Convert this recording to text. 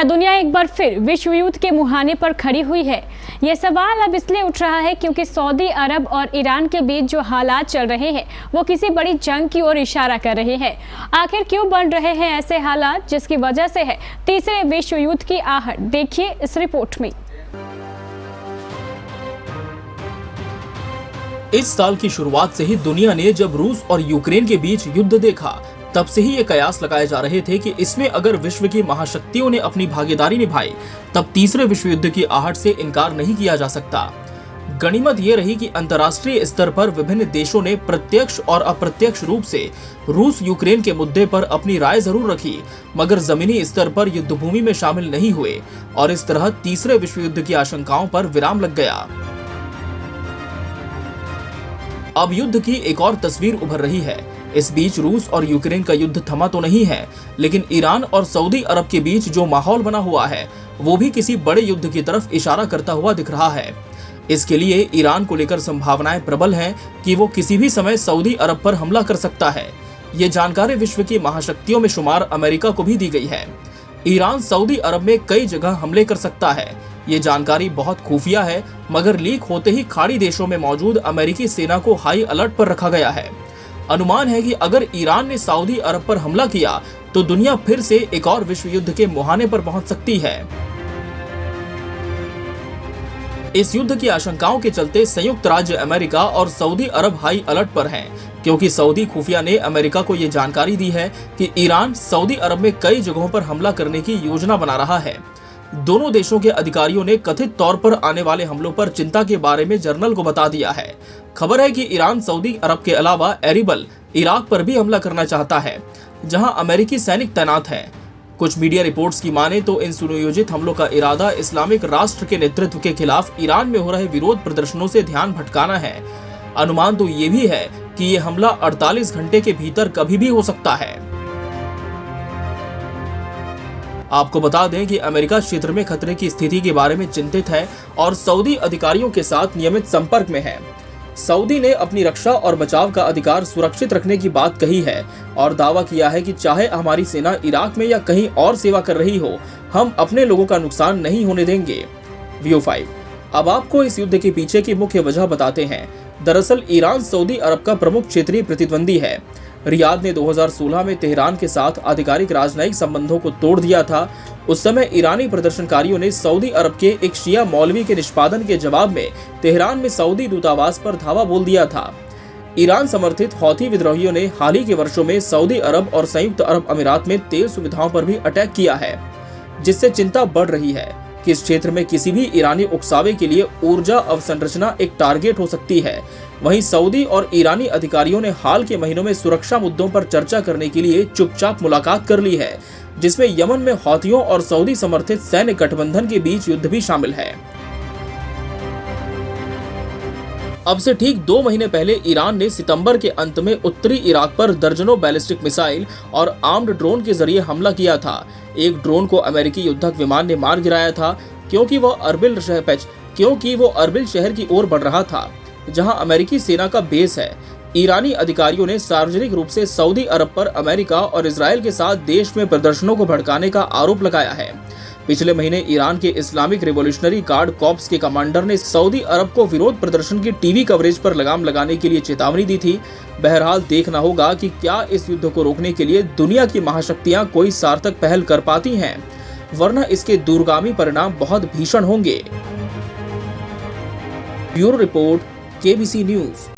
क्या दुनिया एक बार फिर विश्व युद्ध के मुहाने पर खड़ी हुई है? यह सवाल अब इसलिए उठ रहा है क्योंकि सऊदी अरब और ईरान के बीच जो हालात चल रहे हैं वो किसी बड़ी जंग की ओर इशारा कर रहे हैं। आखिर क्यों बन रहे हैं ऐसे हालात जिसकी वजह से है तीसरे विश्व युद्ध की आहट? देखिए इस रिपोर्ट में। इस साल की शुरुआत से ही दुनिया ने जब रूस और यूक्रेन के बीच युद्ध देखा तब से ही ये कयास लगाए जा रहे थे कि इसमें अगर विश्व की महाशक्तियों ने अपनी भागीदारी निभाई तब तीसरे विश्व युद्ध की आहट से इनकार नहीं किया जा सकता। गनीमत ये रही कि अंतर्राष्ट्रीय स्तर पर विभिन्न देशों ने प्रत्यक्ष और अप्रत्यक्ष रूप से रूस यूक्रेन के मुद्दे पर अपनी राय जरूर रखी, मगर जमीनी स्तर पर युद्धभूमि में शामिल नहीं हुए और इस तरह तीसरे विश्व युद्ध की आशंकाओं पर विराम लग गया। अब युद्ध की एक और तस्वीर उभर रही है। इस बीच रूस और यूक्रेन का युद्ध थमा तो नहीं है, लेकिन ईरान और सऊदी अरब के बीच जो माहौल बना हुआ है वो भी किसी बड़े युद्ध की तरफ इशारा करता हुआ दिख रहा है। इसके लिए ईरान को लेकर संभावनाएं प्रबल हैं कि वो किसी भी समय सऊदी अरब पर हमला कर सकता है। ये जानकारी विश्व की महाशक्तियों में शुमार अमेरिका को भी दी गई है। ईरान सऊदी अरब में कई जगह हमले कर सकता है। ये जानकारी बहुत खुफिया है, मगर लीक होते ही खाड़ी देशों में मौजूद अमेरिकी सेना को हाई अलर्ट पर रखा गया है। अनुमान है कि अगर ईरान ने सऊदी अरब पर हमला किया तो दुनिया फिर से एक और विश्व युद्ध के मुहाने पर पहुंच सकती है। इस युद्ध की आशंकाओं के चलते संयुक्त राज्य अमेरिका और सऊदी अरब हाई अलर्ट पर हैं, क्योंकि सऊदी खुफिया ने अमेरिका को ये जानकारी दी है कि ईरान सऊदी अरब में कई जगहों पर हमला करने की योजना बना रहा है। दोनों देशों के अधिकारियों ने कथित तौर पर आने वाले हमलों पर चिंता के बारे में जर्नल को बता दिया है। खबर है कि ईरान सऊदी अरब के अलावा एरिबल, इराक पर भी हमला करना चाहता है, जहां अमेरिकी सैनिक तैनात हैं। कुछ मीडिया रिपोर्ट्स की माने तो इन सुनियोजित हमलों का इरादा इस्लामिक राष्ट्र के नेतृत्व के खिलाफ ईरान में हो रहे विरोध प्रदर्शनों से ध्यान भटकाना है। अनुमान तो ये भी है कि ये हमला 48 घंटे के भीतर कभी भी हो सकता है। आपको बता दें कि अमेरिका क्षेत्र में खतरे की स्थिति के बारे में चिंतित है और सऊदी अधिकारियों के साथ नियमित संपर्क में है। सऊदी ने अपनी रक्षा और बचाव का अधिकार सुरक्षित रखने की बात कही है और दावा किया है कि चाहे हमारी सेना इराक में या कहीं और सेवा कर रही हो, हम अपने लोगों का नुकसान नहीं होने देंगे। व्यू 5। अब आपको इस युद्ध के पीछे की मुख्य वजह बताते हैं। दरअसल ईरान सऊदी अरब का प्रमुख क्षेत्रीय प्रतिद्वंदी है। रियाद ने 2016 में तेहरान के साथ आधिकारिक राजनयिक संबंधों को तोड़ दिया था। उस समय ईरानी प्रदर्शनकारियों ने सऊदी अरब के एक शिया मौलवी के निष्पादन के जवाब में तेहरान में सऊदी दूतावास पर धावा बोल दिया था। ईरान समर्थित हौथी विद्रोहियों ने हाल ही के वर्षों में सऊदी अरब और संयुक्त अरब अमीरात में तेल सुविधाओं पर भी अटैक किया है, जिससे चिंता बढ़ रही है कि इस क्षेत्र में किसी भी ईरानी उकसावे के लिए ऊर्जा अवसंरचना एक टारगेट हो सकती है। वहीं सऊदी और ईरानी अधिकारियों ने हाल के महीनों में सुरक्षा मुद्दों पर चर्चा करने के लिए चुपचाप मुलाकात कर ली है, जिसमें यमन में हौथियों और सऊदी समर्थित सैन्य गठबंधन के बीच युद्ध भी शामिल है। अब से ठीक 2 महीने पहले ईरान ने सितंबर के अंत में उत्तरी इराक पर दर्जनों बैलिस्टिक मिसाइल और आर्म्ड ड्रोन के जरिए हमला किया था। एक ड्रोन को अमेरिकी युद्धक विमान ने मार गिराया था क्योंकि वो अरबिल शहर की ओर बढ़ रहा था, जहां अमेरिकी सेना का बेस है। ईरानी अधिकारियों ने सार्वजनिक रूप से सऊदी अरब पर अमेरिका और इजराइल के साथ देश में प्रदर्शनों को भड़काने का आरोप लगाया है। पिछले महीने ईरान के इस्लामिक रिवॉल्यूशनरी गार्ड कॉर्प्स के कमांडर ने सऊदी अरब को विरोध प्रदर्शन की टीवी कवरेज पर लगाम लगाने के लिए चेतावनी दी थी। बहरहाल देखना होगा कि क्या इस युद्ध को रोकने के लिए दुनिया की महाशक्तियां कोई सार्थक पहल कर पाती हैं, वरना इसके दूरगामी परिणाम बहुत भीषण होंगे। Bureau report, KBC news.